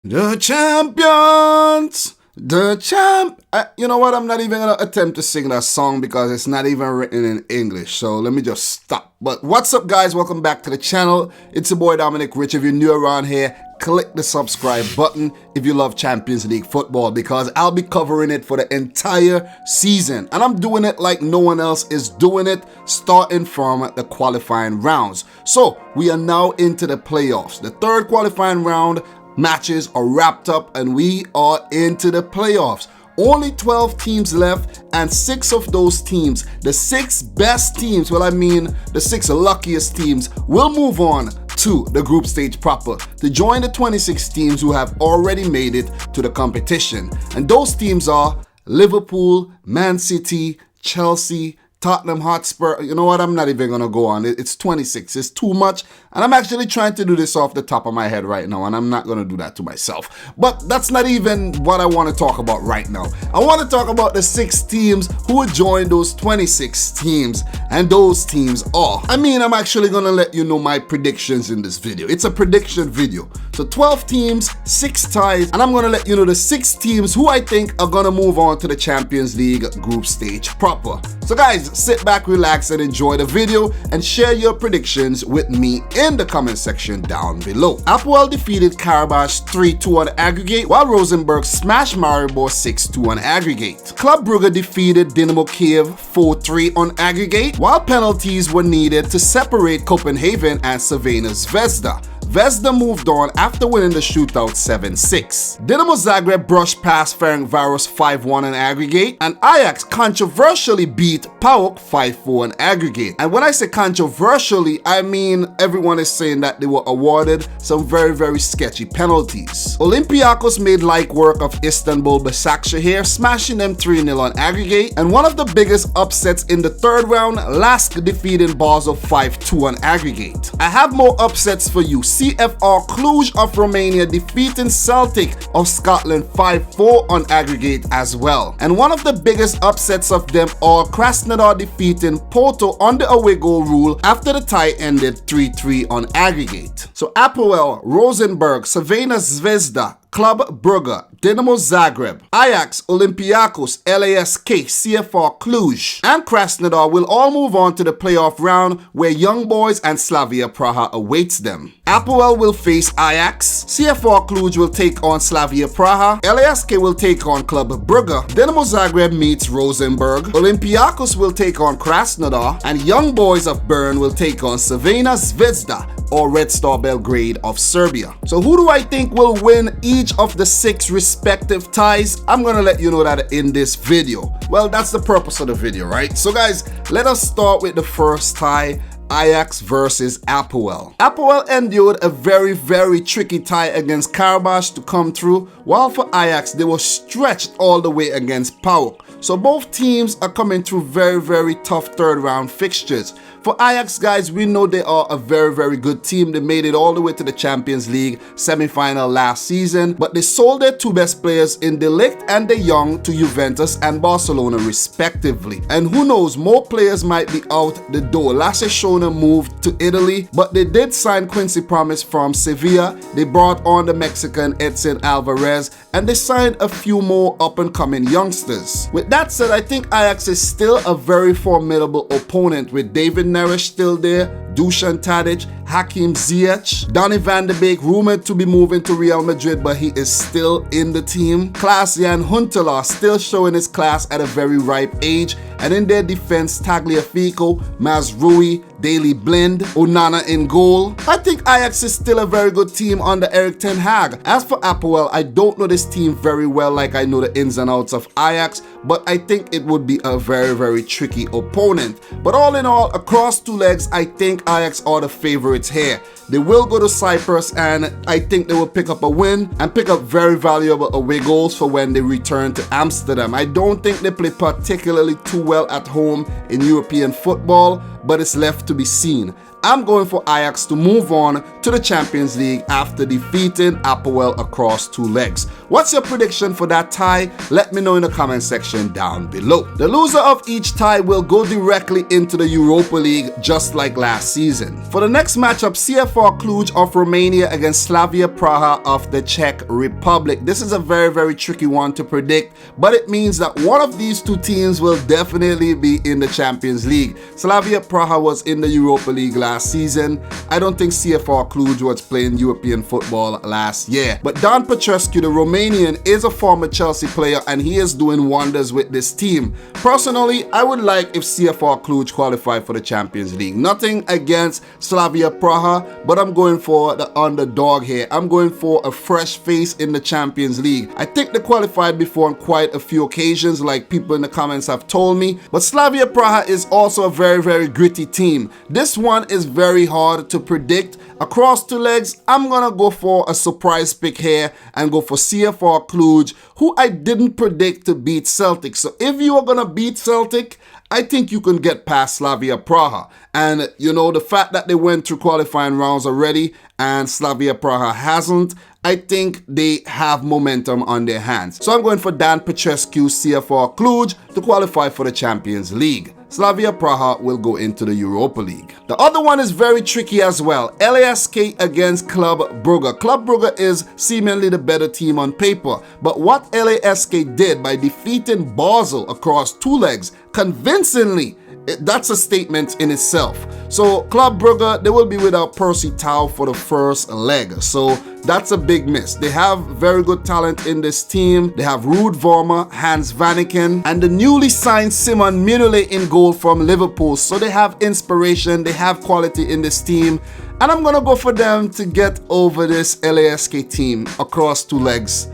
The champions! The champ! You know what? I'm not even going to attempt to sing that song because it's not even written in English. So let me just stop. But what's up, guys? Welcome back to the channel. It's your boy Dominic Rich. If you're new around here, click the subscribe button if you love Champions League football, because I'll be covering it for the entire season. And I'm doing it like no one else is doing it, starting from the qualifying rounds. So we are now into the playoffs. The third qualifying round matches are wrapped up and we are into the playoffs. Only 12 teams left, and 6 of those teams, the 6 best teams, well, I mean the 6 luckiest teams, will move on to the group stage proper to join the 26 teams who have already made it to the competition. And those teams are Liverpool, Man City, Chelsea, Tottenham Hotspur. You know what? I'm not even going to go on. It's 26. It's too much. And I'm actually trying to do this off the top of my head right now. And I'm not going to do that to myself. But that's not even what I want to talk about right now. I want to talk about the 6 teams who will join those 26 teams. And those teams are, I'm actually going to let you know my predictions in this video. It's a prediction video. So 12 teams, 6 ties. And I'm going to let you know the 6 teams who I think are going to move on to the Champions League group stage proper. So guys, sit back, relax, and enjoy the video, and share your predictions with me in the comment section down below. APOEL defeated Karabakh 3-2 on aggregate, while Rosenborg smashed Maribor 6-2 on aggregate. Club Brugge defeated Dynamo Kiev 4-3 on aggregate, while penalties were needed to separate Copenhagen and Zvezda. Zvezda moved on after winning the shootout 7-6. Dynamo Zagreb brushed past Ferencváros 5-1 on aggregate, and Ajax controversially beat PAOK 5-4 on aggregate. And when I say controversially, I mean everyone is saying that they were awarded some very, very sketchy penalties. Olympiacos made light work of Istanbul Başakşehir, smashing them 3-0 on aggregate, and one of the biggest upsets in the third round, LASK defeating Basel 5-2 on aggregate. I have more upsets for you. CFR Cluj of Romania defeating Celtic of Scotland 5-4 on aggregate as well. And one of the biggest upsets of them all, Krasnodar defeating Porto on the away goal rule after the tie ended 3-3 on aggregate. So APOEL, Rosenborg, Zvezda, Club Brugge, Dynamo Zagreb, Ajax, Olympiacos, LASK, CFR Cluj, and Krasnodar will all move on to the playoff round where Young Boys and Slavia Praha awaits them. APOEL will face Ajax, CFR Cluj will take on Slavia Praha, LASK will take on Club Brugge, Dynamo Zagreb meets Rosenborg, Olympiacos will take on Krasnodar, and Young Boys of Bern will take on Zvezda or Red Star Belgrade of Serbia. So who do I think will win each of the 6 respective ties? I'm gonna let you know that in this video. Well, that's the purpose of the video, right? So guys, let us start with the first tie, Ajax versus APOEL. APOEL endured a very, very tricky tie against Karabakh to come through, while for Ajax, they were stretched all the way against PAOK. So both teams are coming through very, very tough third round fixtures. For Ajax, guys, we know they are a very, very good team. They made it all the way to the Champions League semi-final last season, but they sold their 2 best players in De Ligt and De Jong to Juventus and Barcelona respectively. And who knows, more players might be out the door. Lasse Schöne moved to Italy, but they did sign Quincy Promes from Sevilla. They brought on the Mexican Edson Alvarez, and they signed a few more up-and-coming youngsters. With that said, I think Ajax is still a very formidable opponent with David Neres still there, Dusan Tadic, Hakim Ziyech, Donny van de Beek rumored to be moving to Real Madrid, but he is still in the team. Klaas-Jan Huntelaar still showing his class at a very ripe age. And in their defense, Tagliafico, Mazrui, Daley Blind, Onana in goal. I think Ajax is still a very good team under Erik ten Hag. As for APOEL, I don't know this team very well like I know the ins and outs of Ajax, but I think it would be a very, very tricky opponent. But all in all, across 2 legs, I think Ajax are the favorites here. They will go to Cyprus, and I think they will pick up a win and pick up very valuable away goals for when they return to Amsterdam. I don't think they play particularly too well at home in European football, but it's left to be seen. I'm going for Ajax to move on to the Champions League after defeating APOEL across 2 legs. What's your prediction for that tie? Let me know in the comment section down below. The loser of each tie will go directly into the Europa League just like last season. For the next matchup, CFR Cluj of Romania against Slavia Praha of the Czech Republic. This is a very tricky one to predict, but it means that one of these 2 teams will definitely be in the Champions League. Slavia Praha was in the Europa League last season. I don't think CFR Cluj was playing European football last year. But Dan Petrescu, the Romanian, is a former Chelsea player and he is doing wonders with this team. Personally, I would like if CFR Cluj qualified for the Champions League. Nothing against Slavia Praha, but I'm going for the underdog here. I'm going for a fresh face in the Champions League. I think they qualified before on quite a few occasions, like people in the comments have told me. But Slavia Praha is also a very gritty team. This one is very hard to predict. Across 2 legs, I'm gonna go for a surprise pick here and go for CFR Cluj, who I didn't predict to beat Celtic. So if you are gonna beat Celtic, I think you can get past Slavia Praha. And you know, the fact that they went through qualifying rounds already and Slavia Praha hasn't, I think they have momentum on their hands. So I'm going for Dan Petrescu, CFR Cluj to qualify for the Champions League. Slavia Praha will go into the Europa League. The other one is very tricky as well. LASK against Club Brugge. Club Brugge is seemingly the better team on paper, but what LASK did by defeating Basel across 2 legs convincingly, that's a statement in itself. So Club Brugge, they will be without Percy Tau for the first leg. So that's a big miss. They have very good talent in this team. They have Ruud Vormer, Hans Vanaken, and the newly signed Simon Mignolet in goal from Liverpool. So they have inspiration, they have quality in this team. And I'm gonna go for them to get over this LASK team across 2 legs.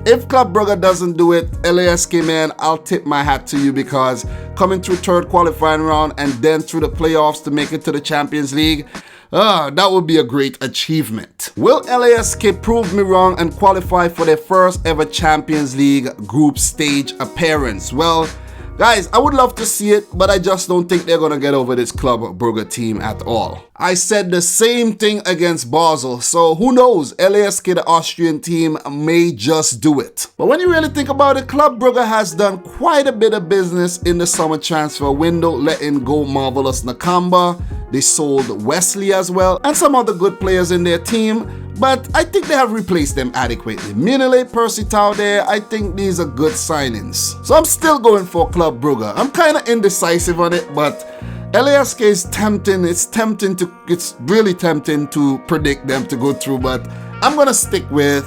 If Club Brugge doesn't do it, LASK, man, I'll tip my hat to you, because coming through 3rd qualifying round and then through the playoffs to make it to the Champions League, that would be a great achievement. Will LASK prove me wrong and qualify for their first ever Champions League group stage appearance? Well, guys, I would love to see it, but I just don't think they're going to get over this Club Brugge team at all. I said the same thing against Basel, so who knows, LASK, the Austrian team, may just do it. But when you really think about it, Club Brugge has done quite a bit of business in the summer transfer window, letting go Marvelous Nakamba. They sold Wesley as well, and some other good players in their team, but I think they have replaced them adequately. Mignolet, Percy Tau there, I think these are good signings. So I'm still going for Club Brugge. I'm kind of indecisive on it, but LASK is tempting. It's really tempting to predict them to go through, but I'm gonna stick with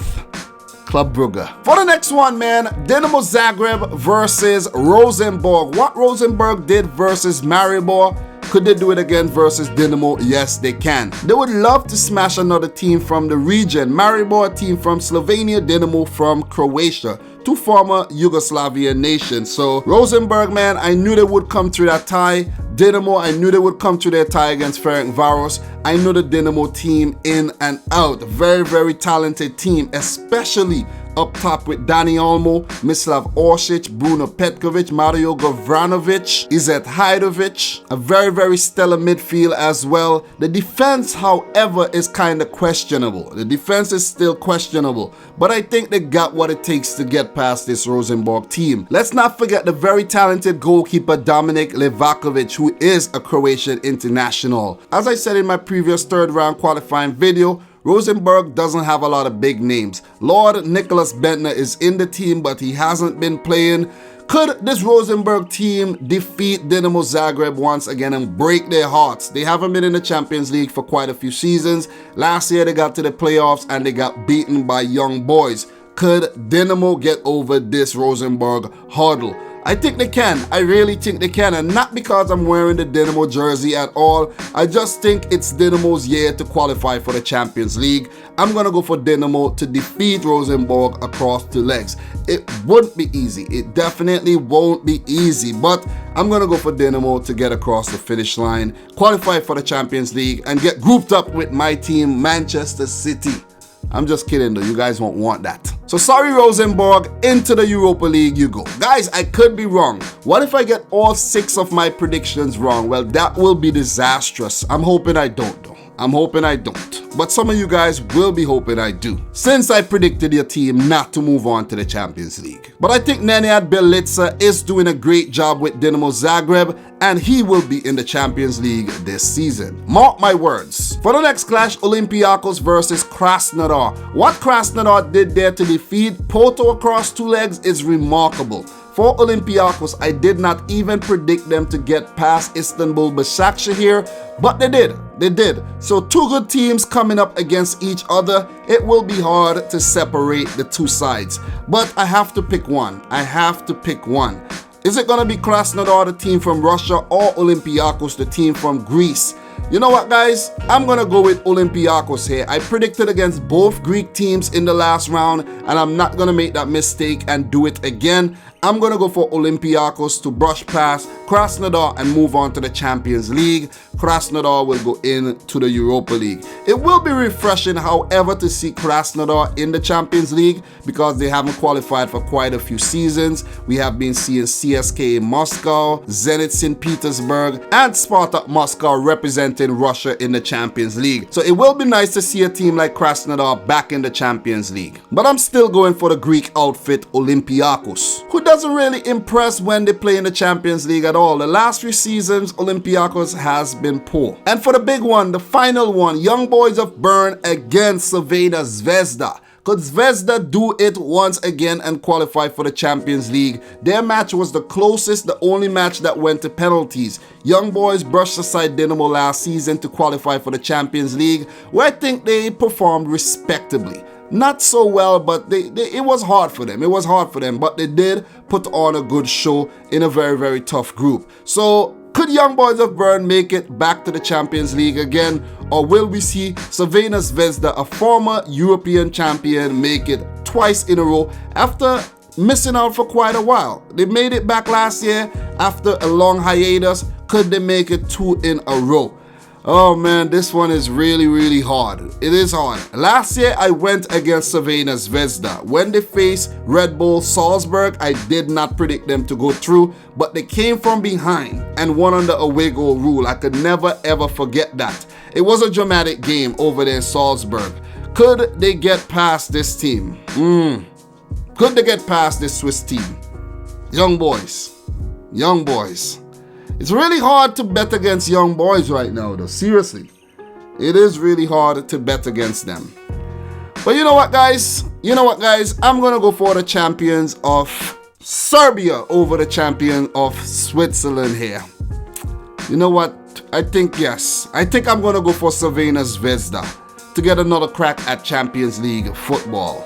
Club Brugge. For the next one, man, Dynamo Zagreb versus Rosenborg. What Rosenborg did versus Maribor, could they do it again versus Dynamo? Yes, they can. They would love to smash another team from the region. Maribor, a team from Slovenia, Dynamo from Croatia. 2 former Yugoslavian nations. So Rosenborg, man, I knew they would come through that tie. Dynamo, I knew they would come through their tie against Ferencvaros. I know the Dynamo team in and out. Very talented team, especially up top with Dani Olmo, Mislav Orsic, Bruno Petkovic, Mario Gavranovic, Izet Hajdovic. A very stellar midfield as well. The defense, however, is kind of questionable. The defense is still questionable, but I think they got what it takes to get past this Rosenborg team. Let's not forget the very talented goalkeeper Dominic Livakovic, who is a Croatian international. As I said in my previous 3rd round qualifying video, Rosenborg doesn't have a lot of big names. Lord Nicholas Bentner is in the team, but he hasn't been playing. Could this Rosenborg team defeat Dynamo Zagreb once again and break their hearts? They haven't been in the Champions League for quite a few seasons. Last year they got to the playoffs and they got beaten by Young Boys. Could Dynamo get over this Rosenborg hurdle? I think they can. I really think they can, and not because I'm wearing the Dynamo jersey at all. I just think it's Dynamo's year to qualify for the Champions League. I'm gonna go for Dynamo to defeat Rosenborg across 2 legs. It wouldn't be easy. It definitely won't be easy, but I'm gonna go for Dynamo to get across the finish line, qualify for the Champions League, and get grouped up with my team, Manchester City. I'm just kidding though. You guys won't want that. So sorry Rosenborg, into the Europa League you go. Guys, I could be wrong. What if I get all 6 of my predictions wrong? Well, that will be disastrous. I'm hoping I don't though. I'm hoping I don't. But some of you guys will be hoping I do, since I predicted your team not to move on to the Champions League. But I think Nenad Bjelica is doing a great job with Dynamo Zagreb, and he will be in the Champions League this season. Mark my words. For the next clash, Olympiacos versus Krasnodar. What Krasnodar did there to defeat Porto across 2 legs is remarkable. For Olympiacos, I did not even predict them to get past Istanbul Başakşehir, but they did. They did. So 2 good teams coming up against each other. It will be hard to separate the 2 sides. But I have to pick one. I have to pick one. Is it going to be Krasnodar, the team from Russia, or Olympiacos, the team from Greece? You know what, guys? I'm going to go with Olympiacos here. I predicted against both Greek teams in the last round, and I'm not going to make that mistake and do it again. I'm going to go for Olympiacos to brush past Krasnodar and move on to the Champions League. Krasnodar will go into the Europa League. It will be refreshing, however, to see Krasnodar in the Champions League because they haven't qualified for quite a few seasons. We have been seeing CSKA Moscow, Zenit St. Petersburg, and Spartak Moscow representing Russia in the Champions League. So it will be nice to see a team like Krasnodar back in the Champions League. But I'm still going for the Greek outfit Olympiacos, who doesn't really impress when they play in the Champions League at all. The last 3 seasons, Olympiacos has been poor. And for the big one, the final one, Young Boys of Bern against Zvezda. Could Zvezda do it once again and qualify for the Champions League? Their match was the closest, the only match that went to penalties. Young Boys brushed aside Dynamo last season to qualify for the Champions League, where I think they performed respectably. Not so well, but it was hard for them. It was hard for them, but they did put on a good show in a very, very tough group. So could Young Boys of Bern make it back to the Champions League again? Or will we see Crvena Zvezda, a former European champion, make it twice in a row after missing out for quite a while? They made it back last year after a long hiatus. Could they make it 2 in a row? Oh man, this one is really, really hard. It is hard. Last year, I went against Crvena Zvezda. When they faced Red Bull Salzburg, I did not predict them to go through, but they came from behind and won under a away goal rule. I could never ever forget that. It was a dramatic game over there in Salzburg. Could they get past this team? Could they get past this Swiss team? Young Boys. Young Boys. It's really hard to bet against Young Boys right now, though. Seriously. It is really hard to bet against them. But you know what, guys? You know what, guys? I'm going to go for the champions of Serbia over the champion of Switzerland here. You know what? I think, yes. I think I'm going to go for Crvena Zvezda to get another crack at Champions League football.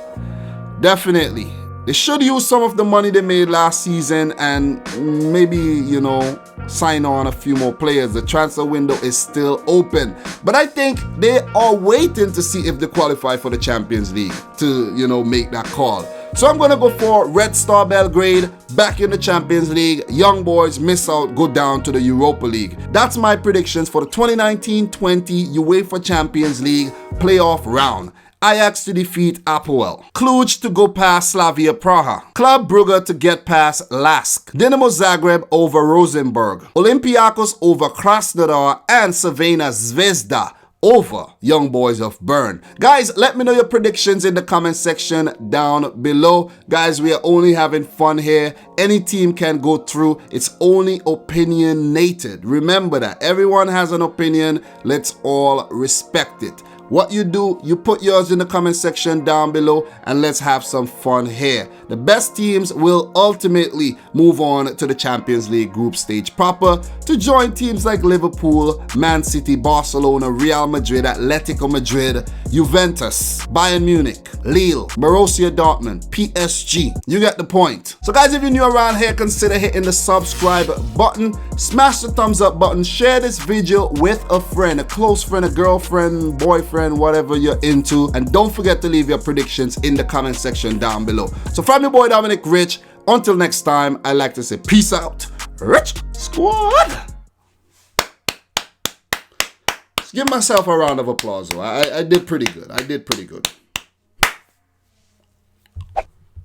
Definitely. They should use some of the money they made last season and maybe, you know, sign on a few more players. The transfer window is still open. But I think they are waiting to see if they qualify for the Champions League to, you know, make that call. So I'm going to go for Red Star Belgrade back in the Champions League. Young Boys miss out, go down to the Europa League. That's my predictions for the 2019-20 UEFA Champions League playoff round. Ajax to defeat APOEL. Cluj to go past Slavia Praha. Club Brugge to get past LASK. Dynamo Zagreb over Rosenborg. Olympiacos over Krasnodar and Crvena Zvezda over Young Boys of Bern. Guys, let me know your predictions in the comment section down below. Guys, we are only having fun here. Any team can go through. It's only opinionated. Remember that. Everyone has an opinion. Let's all respect it. What you do, you put yours in the comment section down below and let's have some fun here. The best teams will ultimately move on to the Champions League group stage proper to join teams like Liverpool, Man City, Barcelona, Real Madrid, Atletico Madrid, Juventus, Bayern Munich, Lille, Borussia Dortmund, PSG. You get the point. So guys, if you're new around here, consider hitting the subscribe button, smash the thumbs up button, share this video with a friend, a close friend, a girlfriend, boyfriend, whatever you're into, and don't forget to leave your predictions in the comment section down below. So from your boy Dominic Rich, until next time, I like to say peace out, Rich Squad. Let's give myself a round of applause. I did pretty good.